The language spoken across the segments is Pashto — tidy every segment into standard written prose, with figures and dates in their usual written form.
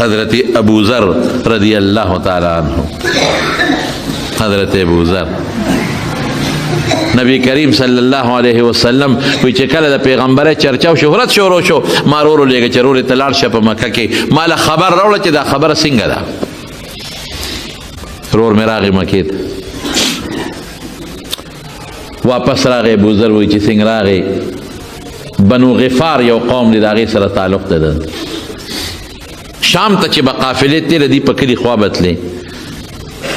حضرت ابو ذر رضی اللہ تعالی عنہ. حضرت ابو ذر نبی کریم صلی الله علیه وسلم وی چې کله د پیغمبره چرچا او شهرت شروع شو ما ورو لګه چرور تلار شه په مکه کې مال خبر راوړل چې دا خبره څنګه ده. رور مې راغی مکې ته واپس راغی. ابو ذر وی چې څنګه راغی بنو غفار یو قوم دی د هغې سره تعلق ده شام ته چې به قافلې تېره دي په کلي خوا بتلې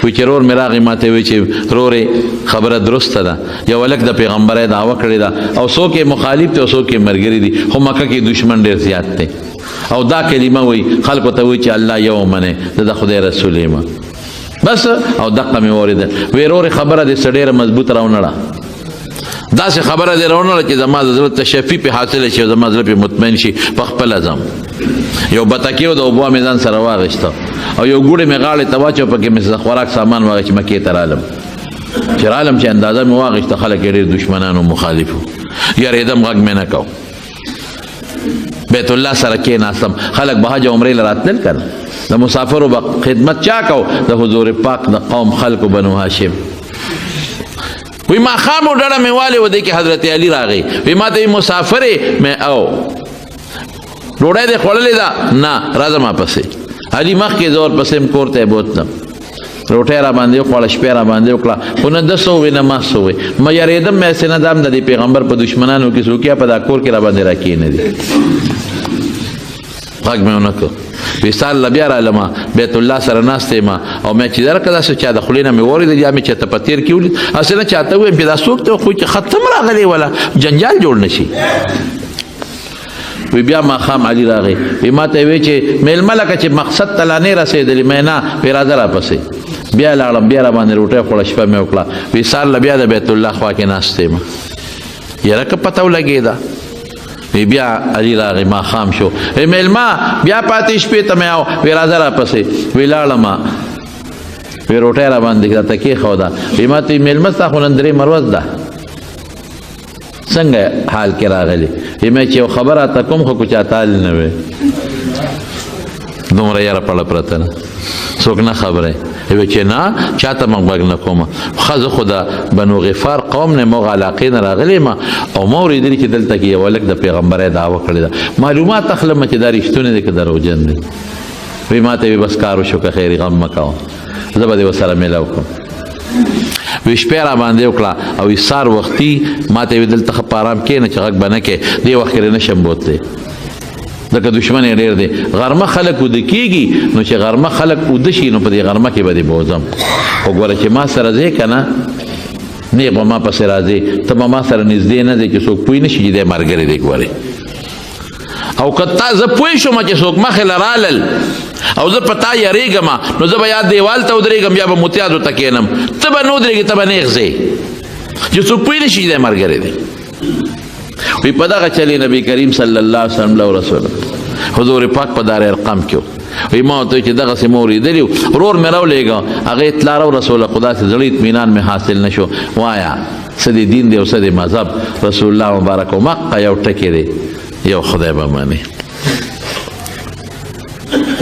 وی چې رور مې راغی ما ته وی چې رورې خبره درسته ده یو هلک د پیغمبرۍ دعوه کړې ده او څوک یې مخالف دی او څوک یې ملګري دي خو مکه کې دشمن ډېر زیات دی او دا کلمه وی خلکو ته وی چې الله یو منې زه د خدای رسول یم بس او دقه مې واورېده وی رورې خبره دې څه ډېره مضبوط راونړه داسې خبره دې راونړه چې زما د زړه تشفي پې حاصله شي او زما زړه پې مطمئن شي په خپله ځم. یو بتکې و د اوبو مې ځان سره واغېسته او یو ګوړې مې غاړې ته واچو پکې مې خوراک سامان واغېست مکې ته رالم چې رالم چې اندازه مې واغېسته خلک یې ډېر دشمنان و مخالف وو یارېدم غږ مې نه کو. بیت الله سره کېناستم خلک به حج عمرې له راتلل که نه د مسافرو به خدمت چا کو د حضور پاک د قوم خلکو بنو هاشم. وی ماښام و ډډه مې والې و دی کې حضرت علي راغی وی ما ته وی مسافر مې او ډوډۍ دې خوړلې ده نه راځه ما پسې علي مخکې زه ورپسې م کور ته یې بوتلم روټۍ را باندې وخوړه شپې را باندې وکړه خو نه ده څه ووې نه ما څه ووې ما یارېدم مې هسې نه دا هم د دې پیغمبر په دشمنانو کې څوک یا په دا کور کې را باندې را کښېنه دي غږ مې ونه کړ وصال له بیا رالمه بیت الله سره ناست یم او مې چې درکړه داسې چا د خولې نه مې واورېدل یا مې چېرته په تېر کې ولید هسې نه چاته ووایم چې دا څوک دی خو چې ختم راغلی ولا جنجال جوړ نه شي. وی بیا ماښام علي راغی وی ما ته یې وی چې میلمه لکه چې مقصد ته لا نه رسېدلې مې نه وی راځه راپسې بیا لاړم بیا را باندې روټۍ خوړه شپه مې وکړه وی سهار له بیا د بیت الله خوا کې ناست یم یاره که پته ولګېده. وی بیا علي راغی ماښام شو وی میلمه بیا پاتې شپې ته مې او وی راځه راپسې وی لاړمه وی روټۍ را باندې راته کېښوده وی ما ته وی میلمه ستا خو نن درېیمه ورځ ده څنګه حال کې راغلی وی مې چې یو خبر راته کوم خو چا تال نه وی دومره یاره پړه پرته نه څوک نه خبره وی چې نه چاته مې غوږ نه کومه ښه زه خو د بنو غفار قوم نه مو علاقې نه راغلی یم او ما اورېدلي چې دلته کې یو هلک د پیغمبرۍ دعوه کړې ده معلومات اخلم چې دا رښتونی دی که دروغجن دی. وی ما ته وی بس کار وشو که خیر غم مه کوه زه به دې ورسره میلاو کړم. وی شپې را باندې وکړه او وی سهار وختي ما ته وی دلته ښه په ارام کښېنه چې غږ به نه کوې دې وخت کې نه شم بوتلی ځکه دشمن یې ډېر دی. غرمه خلک اوده کېږي نو چې غرمه خلک اوده شي نو په دې غرمه کې به دې بوځم خو ګوره چې ما سره ځې که نه نیغ به ما پسې راځې ته به ما سره نږدې نه ځې چې څوک پوه نه شي چې دی ملګری دی ګورې او که تا زه پوه شوم چې څوک مخې له رالل او زه په تا یریږم نو زه به یا دیوال ته ودرېږم یا به متیازو ته کښېنم ته به نه ودرېږې ته به نیغ ځې چې څوک پوه نه شي چې دی ملګری دی. وی په دغه چلی نبی کریم صلی الله علیه وسلم له رسول حضور پاک په دار ارقم کې وی ما ورته چې دغسې مې اورېدلي ورور مې راولېږه هغه اطلاع رو رسوله خو داسې زړه اطمینان مې حاصل نه شو وایه څه د دین دی او څه د مذهب رسول الله مبارک و مقه یو ټکې دی یو خدای به منې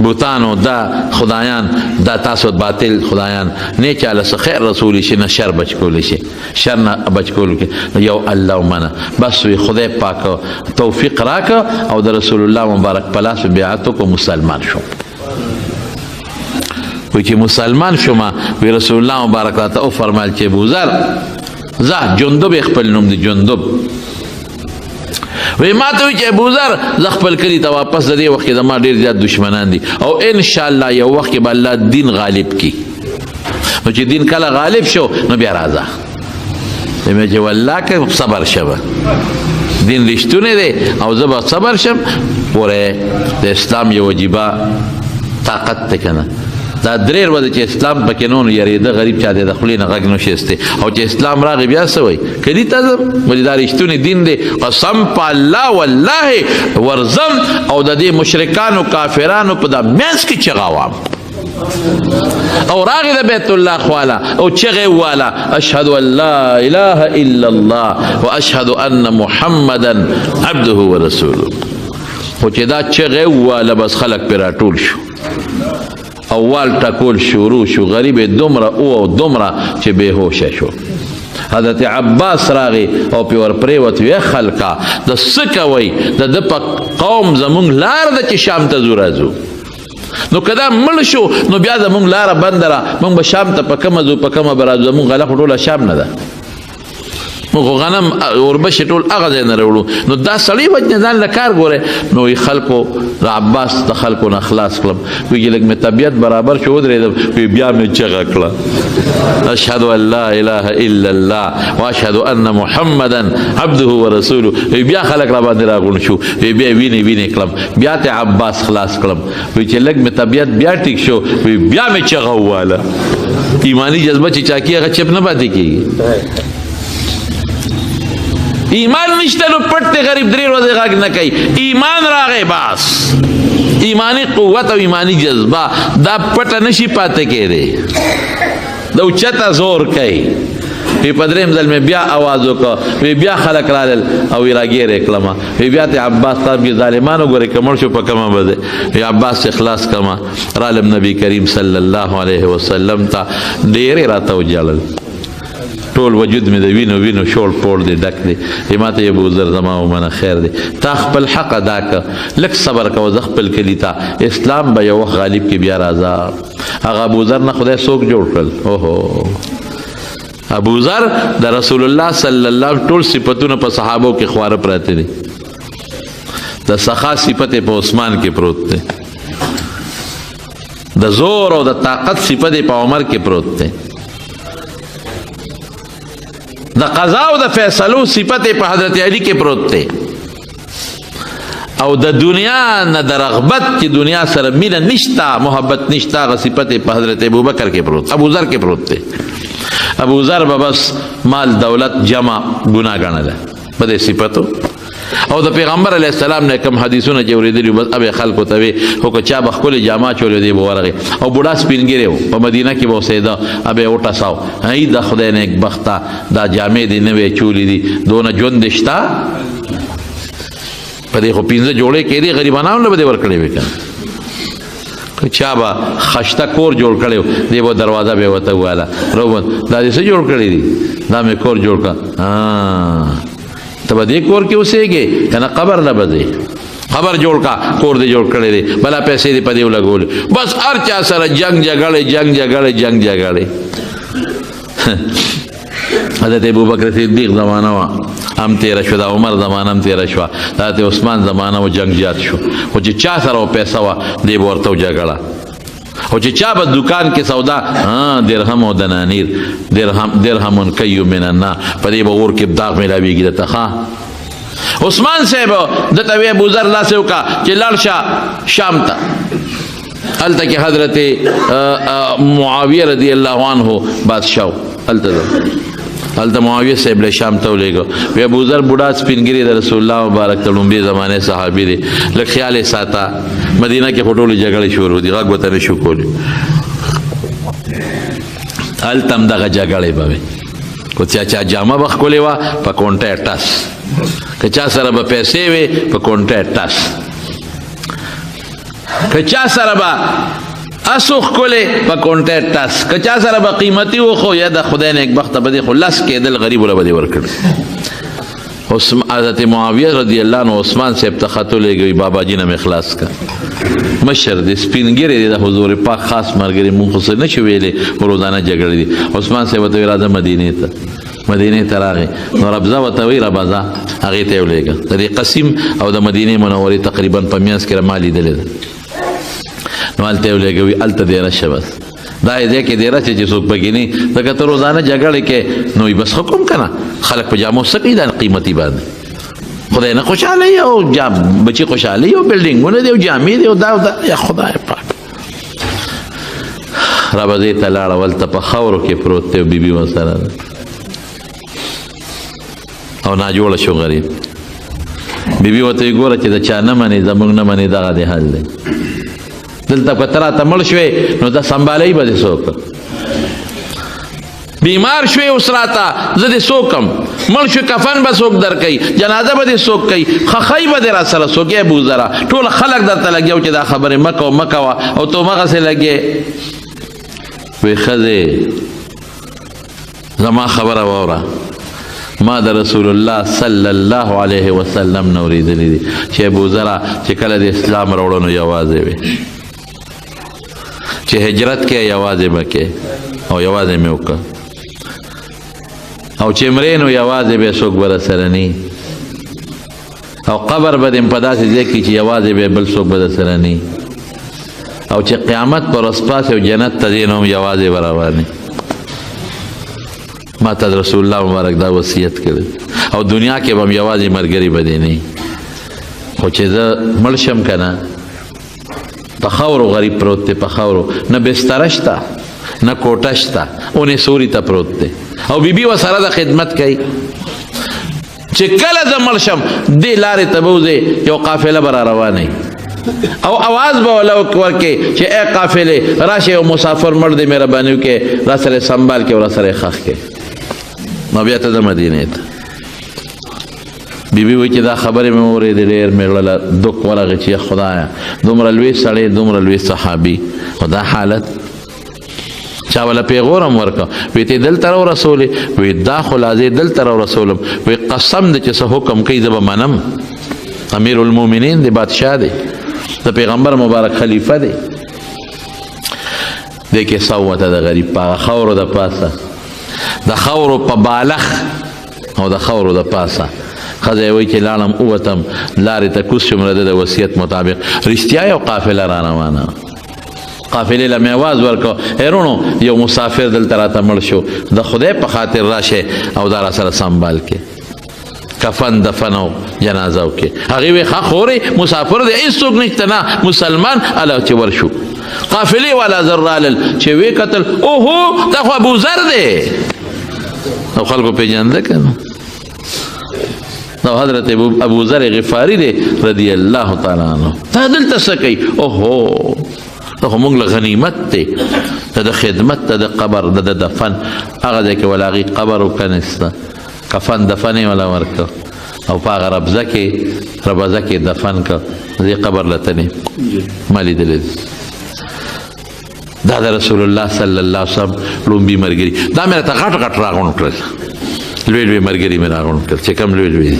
بوتانو دا خدایان دا تاسو باطل خدایان نه چاله څه خیر رسولی شي نه شر بچ کولی شي شر نه بچ کولو کې یو الله ومنه بس وی خدای پاک توفیق راکه او د رسول الله مبارک په لاس بیعت وکړو مسلمان شو. وی چې مسلمان شوم وی رسول الله مبارک راته وفرمایل چې ابوذر ځه جندب خپل نوم دی جندب وی ما ته وی چې ابوذر زه خپل کلي ته واپس د دې وخت کې زما ډېر زیات دشمنان دي او انشاءالله یو وخت کې به الله دین غالب کړي نو چې دین کله غالب شو نو بیا راځه مې چې والله که صبر شوه دین رښتونی دی او زه به صبر شم پورې د اسلام یو وجیبه طاقت دی که نه دا درې ورځې چې اسلام پکې نه و نو یارېده غریب چا دی د خولې نه غږ نه شیستی او چې اسلام راغی بیا څه وایي کلي ته ځم ولې دا رښتونی دین دی قسم په الله والله ورځم او د دې مشرکانو کافرانو په دا منځ کې چغه وام او راغی د بیت الله خواله او چغې واله اشهد ان لا اله الا الله واشهد ان محمدا عبده ورسوله خو چې دا چغې واله بس خلک پرې راټول شو اول ټکول شروع شو غریب دومره او دومره چې بے هوشه شو حضرت عباس راغی او پی ور پریوت وی خلقا د سکوي د په قوم زمون لار د چې شام ته زو راځو نو کدا مړ شو نو بیا زمون لار بندره مونږ به شام ته په کومه زو په کومه برازو زمون غلا ټوله شام نه ده مونږ غنم اوربش ټول هغه ځای نه راوړو نو دا سړی وجه ځان له کار ګوره نو خلکو د عباس د خلکو نه خلاص کړم ویږي لږ مې طبیعت برابر شو ودرېدم وی بیا مې چغه کړه اشهد ان لا اله الا الله واشهد ان محمدا عبده ورسوله وی بیا خلک را باندې راغون شو وی بیا ویني کړم بیا ته عباس خلاص کړم وی چې لږ مې طبیعت بیا ټیک شو وی بیا مې چغه واله ایمانی جذبه چې چاکی هغه چپ نه پاتې کیږي ایمان نشته نو پټ غریب درې ورځې غاګ نه کوي ایمان راغی بس ایمانی قوت او ایمانی جذبه دا پټ نشي پاتې کېږي دا اوچته زور کوي وی پدریم ځل مې بیا आवाज وکړ وی بیا خلک رالل او راګیرې کلمه وی بیا ته عباس صاحب کې ظالمانو ګورې کمر شو په کمه بده وی عباس اخلاص کما رالم نبی کریم صلی الله علیه وسلم ته ډېر راته وجلل ټول وجود مې د وینو شوړ پوړ دی ډک دی ماته ابو ذر زما ومنه خیر دی تا خپل حق ادا کړه لږ صبر کوه زه خپل کلي ته اسلام به یو وخت غالب کې بیا راځه هغه ابو ذر نه خدای څوک جوړ کړل اوهو ابو ذر د رسول الله صلی الله ټول صفتونه په صحابو کې خواره پراته دي د سخا صفت په عثمان کې پروت دی د زور او د طاقت صفت په عمر کې پروت دی د قضا او د فیصلو صفت په حضرت علی کې پروت دی او د دنیا نه د رغبت چې دنیا سره مینه نشتا محبت نشتا غ صفت په حضرت ابوبکر کې پروت ابو ذر کې پروت دی ابو ذر بس مال دولت جمع ګناه ګڼله په دې صفتو او د پیغمبر علیه السلام نه کوم حدیثونه چې اوریدلي بس ابه خلکو ته وي خو که چا به خپل جامه چولې دی ورغه او بوډا سپینګری و په مدینه کې به اوسېده ابه وټه ساو هی د خدای نه یک بخته دا جامې دی نه وی چولې دي دونه ژوند شتا په دې خو پینځه جوړې کې دي غریبانو له به ورکړې وکړه چا با خشته کور جوړ کړو دی به دروازه به وته واله روبن دا دې څه جوړ کړی دي دا مې کور جوړ کا تب دې کور کې اوسېږي کنه قبر نه بځي خبر جوړ کا کور دې جوړ کړی دی بلا پیسې دې پدې ولګول بس هر چا سره جنگ جګړه حضرت ابوبکر صدیق زمانہ وا هم تیر شو دا عمر زمانہ هم تیر شو حضرت عثمان زمانہ و جنگ زیات شو خو چې چا سره پیسې وا دې ورته جګړه او چې چا په دکان کې سودا درهم او دنانیر درهم کيو من النا پدې به ور کې داغ ملاويږي د تخا عثمان صاحب د توی ابو ذر لا سو کا چې لاړ شام ته الته کې حضرت معاویه رضی الله عنه بادشاہ الته معاویه صاحب له شام ته ولېګو وی ابو ذر بوډا سپینګری د رسول الله مبارک ته لومبي زمانه صحابي دي لکه خیال ساته مدینه کې پټولې جګړې شروع دي غږ وته شو کول التم دغه جګړې به کو چا جامه بخ کولې وا په کونټه ټاس کچا سره به پیسې وي په کونټه ټاس کچا سره به اسوخ کوله په کونټه ټاس کچا سره به قیمتي و خو یا د خدای نه یک وخت به خلاص کېدل غریب ولا به ورکړ حضرت معاویه رضی الله عنه عثمان سے ابتخاتو لګوي بابا جی نه اخلاص کا مشر د سپینګری د حضور پاک خاص مرګري مونږ څه نه شو ویلې روزانه جګړې دي عثمان سے وته راځه مدینه ته راغی نو ربزه وته وی ربزه هغه ته ولېګا د قسم او د مدینه منورې تقریبا په میاس کې مالی دلل نو الته ولګوي الته دې راشه بس دا دې کې دې راشه چې څوک بګینی دغه ته روزانه جګړې کې نو بس حکم کنه خلک په جامو سپی دا قیمتي باندې خدای نه خوشاله یو جام بچي خوشاله یو بلډینګونه دی او جامې دی او دا یا خدای پاک رب دې تعالی ولته په خاورو کې پروت دی بیبي وسره او نا جوړ شو غریب بیبي وته ګوره چې دا چا نه مني زمونږ نه مني دا د حل دی دلته کتره ته مړ شوې نو دا سنبالای به څوک بیمار شوی اوس راته زه دې څوک کم مړ شو کفن به څوک درکوي جنازه به دې څوک کوي خخی به دې را سره څوک یې ابوذره ټول خلک درته لګیا چې دا خبرې مه کوه مه کوه او تو مغسې لګې وی ښځې زما خبره واوره ما د رسول الله صلی الله علیه وسلم نه اورېدلي دي چې ابوذره چې کله د اسلام راوړه نو یوازې وي چې هجرت کې یوازې به کې او یوازې مې وکړه او چې مرې نو یوازې به څوک به راسره نه او قبر به دې په داسې ځای کې چې یوازې به بل څوک به درسره نه او چې قیامت پر ورځ پاسې او جنت ته ځې نو هم یوازې به روانې ما ته رسول الله مبارک دا وصیت کړی او دنیا کې به هم یوازې ملګري به دې نه خو چې زه مړ شم که نه په خاورو غریب پروت دی په خاورو نه بستره شته نه کوټه شته اونې سوري ته پروت دی او بیبي ورسره د خدمت کوي چې کله زه مړ شم دې لارې ته به وځې یو قافله به را روانوي او आवाज به ولا ورکې چې ای قافلې راشه یو مسافر مړ دی مهرباني وکړې را سره سنبال کې او را سره ښخ کې نو بیا ته د مدینې ته بیبي وایي چې دا خبرې مې واورېدې ډېر مې زړه دک ورغی چې خدایه دومره لوی سړی دومره لوی صحابي خو دا حالت چا ولا پیغور هم ورکړه وی ته دلته راورسولې وی دا خو لازې دلته راورسولم وی قسم دی چې څه حکم کوي زه به منم امیر المؤمنین دی بادشاه دی د پیغمبر مبارک خلیفه دی دی کې صوته د غریب په خاورو د پاسه د خاورو په بالخ او د خاورو د پاسه ښځه وایي چې لاړم ووتم لارې ته کوز شوم د وصیت مطابق رښتیا یو قافله را روانه قافلې له مې اواز ورکړه هیرونو یو مسافر دلته راته مړ شو د خدای په خاطر راشه او دا را سره سنبال کې کفن دفن او جنازه وکړي هغې وی ښه خورې مسافر دی هېڅوک نشته نه مسلمان هله چې ورشو قافلې والا زر رالل چې وی کتل اوهو دا خو ابوذر دی او خلکو پېژانده که نه نو حضرت ابوذر غفاری دی رضی الله تعالی عنه دا دلته څه کوي اوهو دا خو موږ له غنیمت دی د خدمت د قبر د دفن هغه ځای کې ولا هغې قبر وکنسته کفن دفن یې ولا ورکړه او په هغه ربضه کې دفن کړه دې قبر لته نه ما لیدلی دا د رسول الله صلی الله علیه وسلم لومبي ملګري دا مې راته غټ غټ راغونډ کړل لوی لوی ملګري مې راغونډ کړل چې کوم لوی لوی